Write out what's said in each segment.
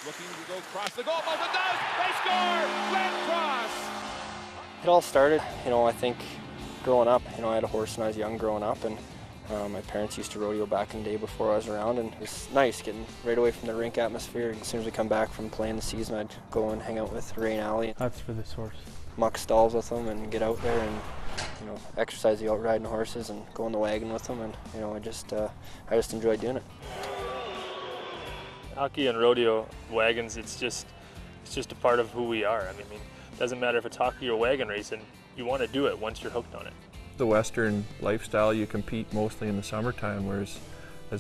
looking to go across the goal post. It does! They score! Glencross! It all started, I think growing up. I had a horse when I was young growing up, and my parents used to rodeo back in the day before I was around, and it was nice getting right away from the rink atmosphere. As soon as we come back from playing the season, I'd go and hang out with Ray and Allie. That's for this horse. Muck stalls with them and get out there and exercise the out riding horses and go in the wagon with them, and I just enjoy doing it. Hockey and rodeo wagons, it's just a part of who we are. I mean, it doesn't matter if it's hockey or wagon racing, you want to do it once you're hooked on it. The Western lifestyle, you compete mostly in the summertime, whereas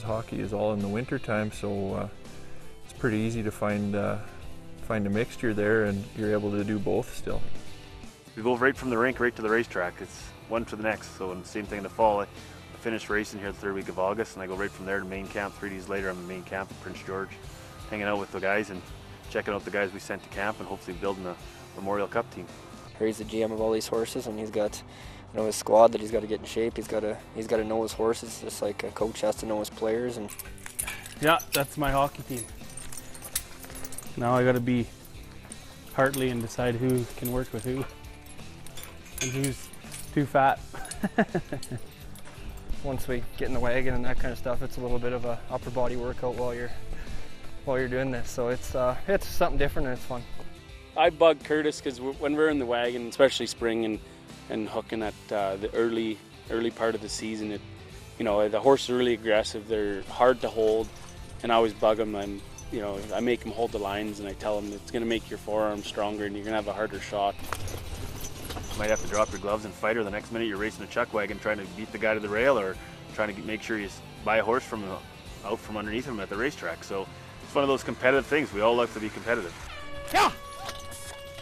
hockey is all in the wintertime, so it's pretty easy to find a mixture there, and you're able to do both still. We go right from the rink right to the racetrack. It's one to the next. So the same thing in the fall. I finish racing here the third week of August, and I go right from there to main camp. 3 days later, I'm in main camp at Prince George, hanging out with the guys and checking out the guys we sent to camp, and hopefully building a Memorial Cup team. He's the GM of all these horses, and he's got his squad that he's got to get in shape. He's got to know his horses, just like a coach has to know his players. And yeah, that's my hockey team. Now I got to be Hartley and decide who can work with who and who's too fat. Once we get in the wagon and that kind of stuff, it's a little bit of a upper body workout while you're doing this. So it's something different and it's fun. I bug Curtis because when we're in the wagon, especially spring and hooking at the early part of the season, the horses are really aggressive. They're hard to hold, and I always bug them. I make them hold the lines, and I tell them it's going to make your forearm stronger and you're going to have a harder shot. You might have to drop your gloves and fight, or the next minute you're racing a Chcukwagon trying to beat the guy to the rail, or trying to make sure you buy a horse out from underneath him at the racetrack. So it's one of those competitive things. We all like to be competitive. Yeah.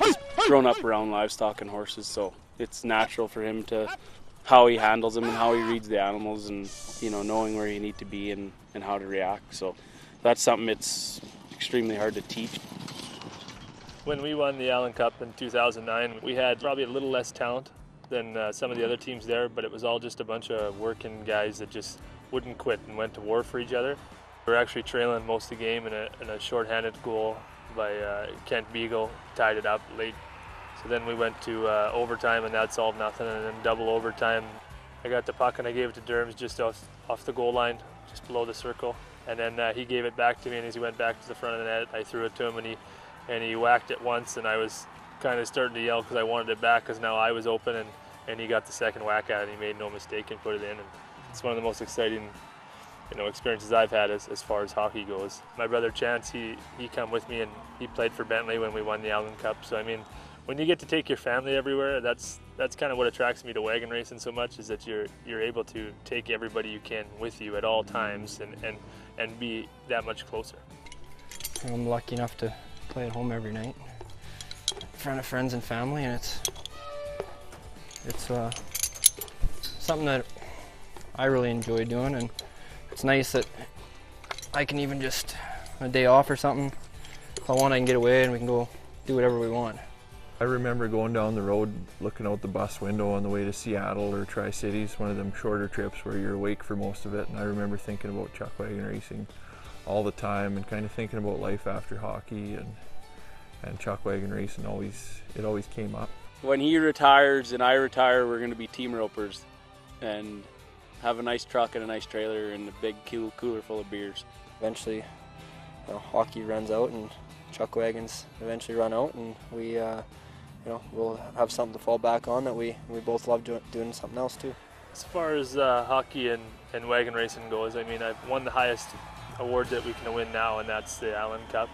He's grown up around livestock and horses, so it's natural for him to how he handles them and how he reads the animals, and knowing where you need to be and how to react. So that's something it's extremely hard to teach. When we won the Allen Cup in 2009, we had probably a little less talent than some of the other teams there, but it was all just a bunch of working guys that just wouldn't quit and went to war for each other. We were actually trailing most of the game in a short-handed goal by Kent Beagle, tied it up late. So then we went to overtime, and that solved nothing, and then double overtime. I got the puck and I gave it to Derms just off the goal line, just below the circle. And then he gave it back to me, and as he went back to the front of the net, I threw it to him, and he whacked it once, and I was kind of starting to yell because I wanted it back, because now I was open, and he got the second whack at it, and he made no mistake and put it in. And it's one of the most exciting experiences I've had as far as hockey goes. My brother Chance, he come with me, and he played for Bentley when we won the Allen Cup. So I mean, when you get to take your family everywhere, that's kind of what attracts me to wagon racing so much, is that you're able to take everybody you can with you at all times and be that much closer. I'm lucky enough to play at home every night in front of friends and family, and it's something that I really enjoy doing, and it's nice that I can even just a day off or something, if I want, I can get away and we can go do whatever we want. I remember going down the road, looking out the bus window on the way to Seattle or Tri-Cities, one of them shorter trips where you're awake for most of it, and I remember thinking about Chcukwagon racing all the time, and kind of thinking about life after hockey, and Chcukwagon racing always came up. When he retires and I retire, we're going to be team ropers and have a nice truck and a nice trailer and a big cooler full of beers. Eventually, hockey runs out and Chcukwagon's eventually run out, and we'll have something to fall back on that we both love doing something else too. As far as hockey and wagon racing goes, I mean, I've won the highest award that we can win now, and that's the Allen Cup.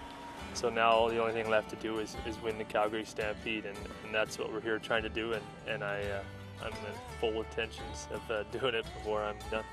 So now the only thing left to do is win the Calgary Stampede, and that's what we're here trying to do, and I'm in full intentions of doing it before I'm done.